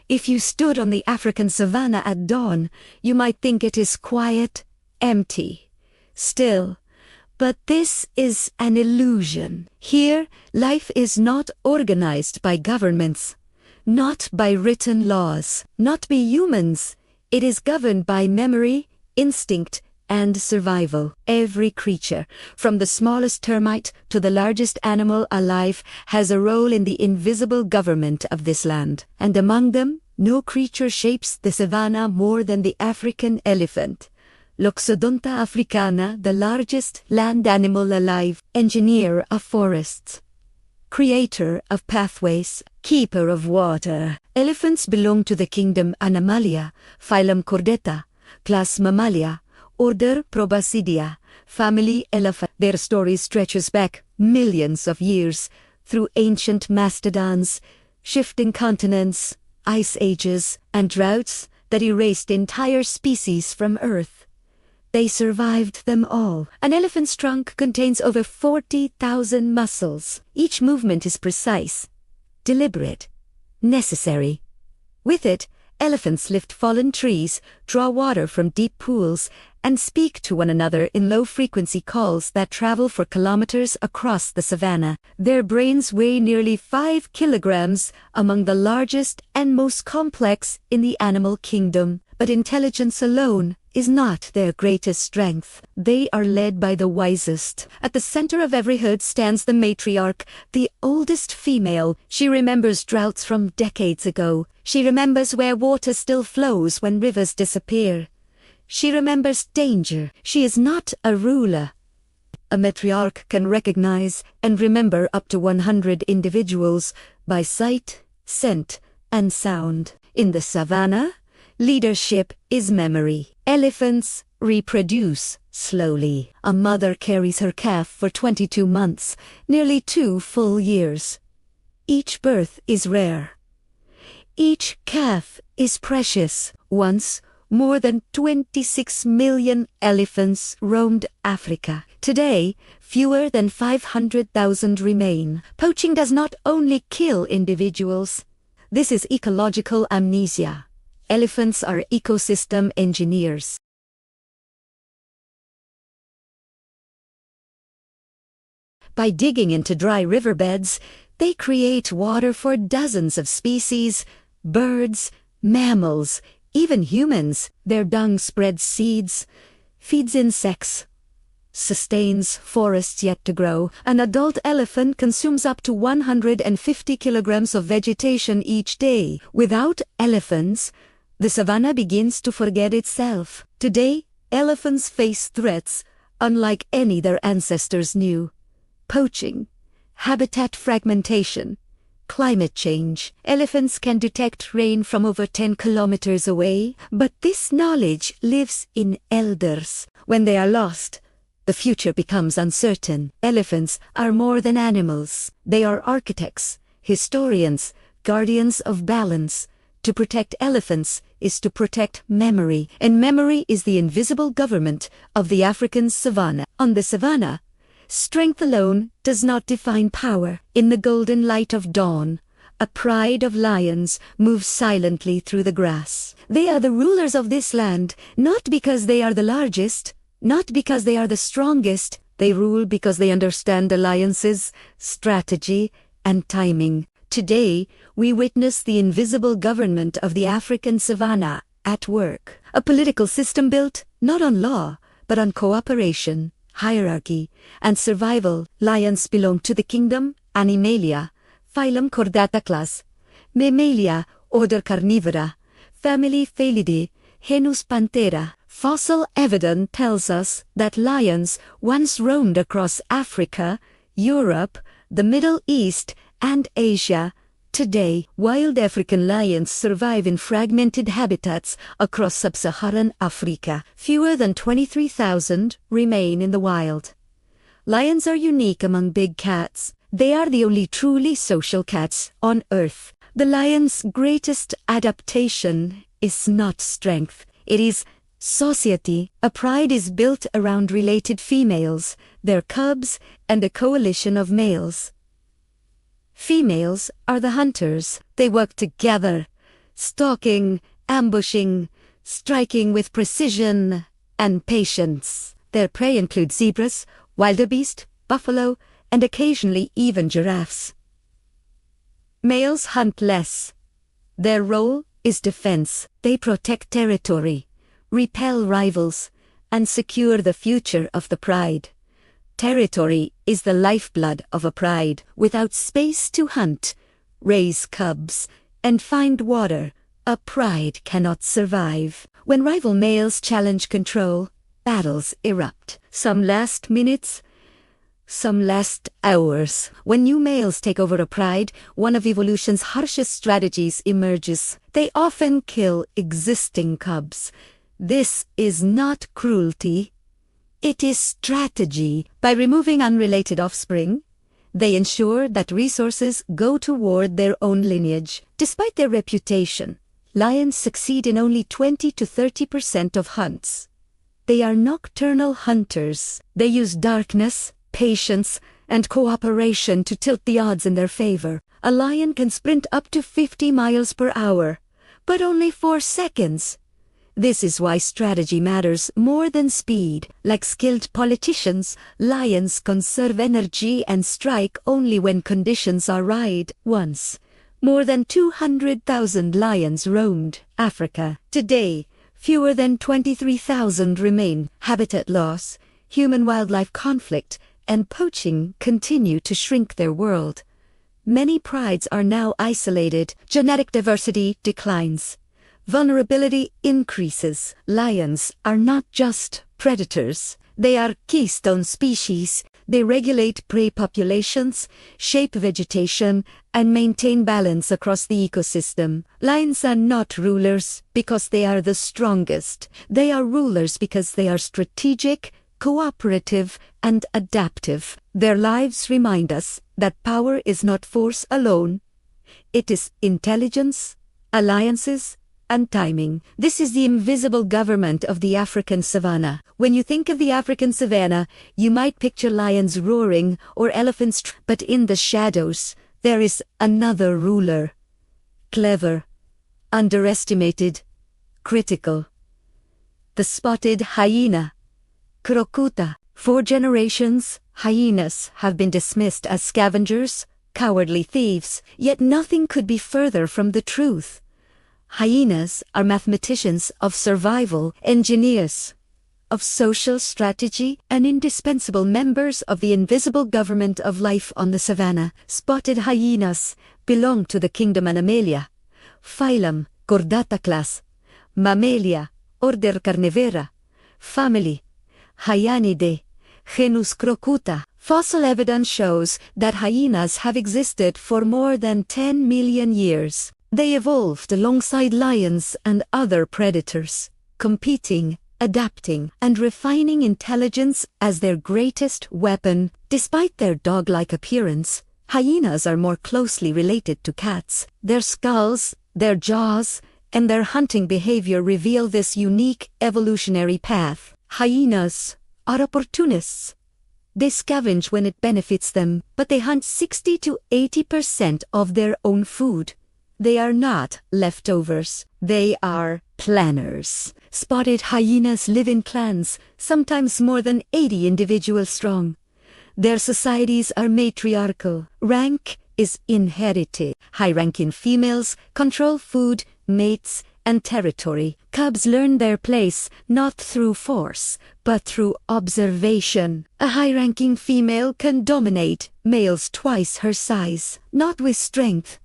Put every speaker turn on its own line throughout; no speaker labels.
If you stood on the African savanna at dawn, you might think it is quiet, empty, still. But this is an illusion. Here, life is not organized by governments, not by written laws, not by humans. It is governed by memory, instinct, and survival. Every creature, from the smallest termite to the largest animal alive, has a role in the invisible government of this land. And among them, no creature shapes the savanna more than the African elephant. Loxodonta africana, the largest land animal alive, engineer of forests, creator of pathways, keeper of water. Elephants belong to the kingdom Animalia, phylum Chordata, class Mammalia, order Proboscidea, family Elephant. Their story stretches back millions of years through ancient mastodons, shifting continents, ice ages, and droughts that erased entire species from Earth. They survived them all. An elephant's trunk contains over 40,000 muscles. Each movement is precise, deliberate, necessary. With it, elephants lift fallen trees, draw water from deep pools, and speak to one another in low-frequency calls that travel for kilometers across the savanna. Their brains weigh nearly 5 kilograms, among the largest and most complex in the animal kingdom. But intelligence alone is not their greatest strength. They are led by the wisest. At the center of every herd stands the matriarch, the oldest female. She remembers droughts from decades ago. She remembers where water still flows when rivers disappear. She remembers danger. She is not a ruler. A matriarch can recognize and remember up to 100 individuals by sight, scent, and sound. In the savanna, leadership is memory. Elephants reproduce slowly. A mother carries her calf for 22 months, nearly 2 full years. Each birth is rare. Each calf is precious. Once, more than 26 million elephants roamed Africa. Today, fewer than 500,000 remain. Poaching does not only kill individuals. This is ecological amnesia. Elephants are ecosystem engineers. By digging into dry riverbeds, they create water for dozens of species, birds, mammals, even humans. Their dung spreads seeds, feeds insects, sustains forests yet to grow. An adult elephant consumes up to 150 kilograms of vegetation each day. Without elephants, the savanna begins to forget itself. Today, elephants face threats unlike any their ancestors knew. Poaching, habitat fragmentation, climate change. Elephants can detect rain from over 10 kilometers away, but this knowledge lives in elders. When they are lost, the future becomes uncertain. Elephants are more than animals. They are architects, historians, guardians of balance. To protect elephants is to protect memory, and memory is the invisible government of the African savanna. On the savanna, strength alone does not define power. In the golden light of dawn, a pride of lions moves silently through the grass. They are the rulers of this land, not because they are the largest, not because they are the strongest. They rule because they understand alliances, strategy, and timing. Today, we witness the invisible government of the African savanna at work. A political system built not on law, but on cooperation, hierarchy, and survival. Lions belong to the kingdom Animalia, phylum Chordata class, Mammalia, order Carnivora, family Felidae, genus Panthera. Fossil evidence tells us that lions once roamed across Africa, Europe, the Middle East, and Asia. Today, wild African lions survive in fragmented habitats across sub-Saharan Africa. Fewer than 23,000 remain in the wild. Lions are unique among big cats. They are the only truly social cats on Earth. The lion's greatest adaptation is not strength. It is society. A pride is built around related females, their cubs, and a coalition of males. Females are the hunters. They work together, stalking, ambushing, striking with precision and patience. Their prey include zebras, wildebeest, buffalo, and occasionally even giraffes. Males hunt less. Their role is defense. They protect territory, repel rivals, and secure the future of the pride. Territory is the lifeblood of a pride. Without space to hunt, raise cubs, and find water, a pride cannot survive. When rival males challenge control, battles erupt. Some last minutes, some last hours. When new males take over a pride, one of evolution's harshest strategies emerges. They often kill existing cubs. This is not cruelty. It is strategy. By removing unrelated offspring, they ensure that resources go toward their own lineage. Despite their reputation, lions succeed in only 20 to 30% of hunts. They are nocturnal hunters. They use darkness, patience, and cooperation to tilt the odds in their favor. A lion can sprint up to 50 miles per hour, but only 4 seconds. This is why strategy matters more than speed. Like skilled politicians, lions conserve energy and strike only when conditions are right. Once, more than 200,000 lions roamed Africa. Today, fewer than 23,000 remain. Habitat loss, human-wildlife conflict, and poaching continue to shrink their world. Many prides are now isolated. Genetic diversity declines. Vulnerability increases. Lions are not just predators. They are keystone species. They regulate prey populations, shape vegetation, and maintain balance across the ecosystem. Lions are not rulers because they are the strongest. They are rulers because they are strategic, cooperative, and adaptive. Their lives remind us that power is not force alone. It is intelligence, alliances, and timing. This is the invisible government of the African savanna. When you think of the African savanna, you might picture lions roaring or elephants, but in the shadows, there is another ruler. Clever, underestimated, critical. The spotted hyena, Crocuta. For generations, hyenas have been dismissed as scavengers, cowardly thieves, yet nothing could be further from the truth. Hyenas are mathematicians of survival, engineers of social strategy, and indispensable members of the invisible government of life on the savanna. Spotted hyenas belong to the kingdom Animalia, phylum Chordata class, Mammalia, order Carnivora, family Hyanidae, genus Crocuta. Fossil evidence shows that hyenas have existed for more than 10 million years. They evolved alongside lions and other predators, competing, adapting, and refining intelligence as their greatest weapon. Despite their dog-like appearance, hyenas are more closely related to cats. Their skulls, their jaws, and their hunting behavior reveal this unique evolutionary path. Hyenas are opportunists. They scavenge when it benefits them, but they hunt 60 to 80% of their own food. They are not leftovers. They are planners. Spotted hyenas live in clans, sometimes more than 80 individuals strong. Their societies are matriarchal. Rank is inherited. High-ranking females control food, mates, and territory. Cubs learn their place not through force, but through observation. A high-ranking female can dominate males twice her size, not with strength,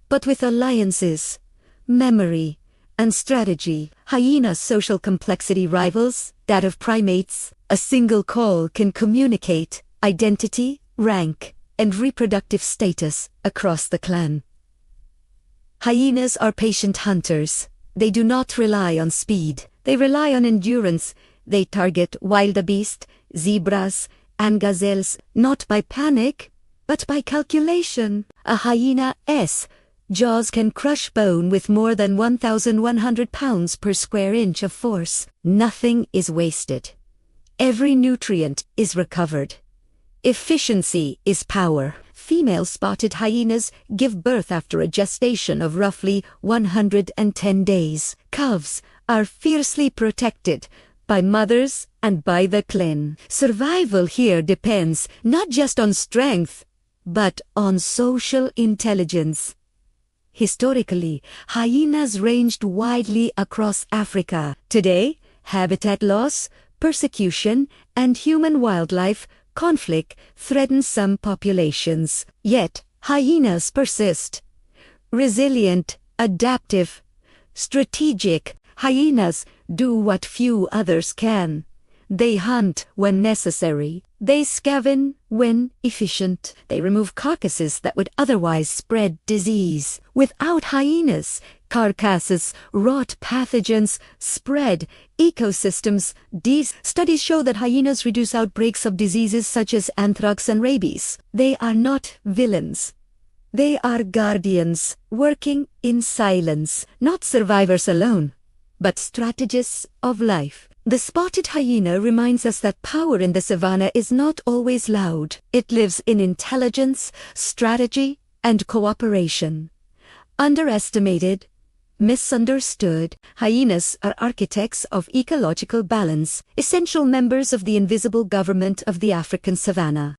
but with alliances, memory, and strategy. Hyenas' social complexity rivals that of primates. A single call can communicate identity, rank, and reproductive status across the clan. Hyenas are patient hunters. They do not rely on speed. They rely on endurance. They target wildebeest, zebras, and gazelles, not by panic, but by calculation. A hyena's jaws can crush bone with more than 1,100 pounds per square inch of force. Nothing is wasted. Every nutrient is recovered. Efficiency is power. female spotted hyenas give birth after a gestation of roughly 110 days. Calves are fiercely protected by mothers and by the clan. Survival here depends not just on strength, but on social intelligence. Historically, hyenas ranged widely across Africa. Today, habitat loss, persecution, and human-wildlife conflict threaten some populations. Yet, hyenas persist. Resilient, adaptive, strategic, hyenas do what few others can. They hunt when necessary. They scavenge when efficient. They remove carcasses that would otherwise spread disease. Without hyenas, carcasses, rot, pathogens, spread ecosystems. These studies show that hyenas reduce outbreaks of diseases such as anthrax and rabies. They are not villains. They are guardians, working in silence, not survivors alone, but strategists of life. The spotted hyena reminds us that power in the savannah is not always loud. It lives in intelligence, strategy, and cooperation. Underestimated, misunderstood, hyenas are architects of ecological balance, essential members of the invisible government of the African savannah.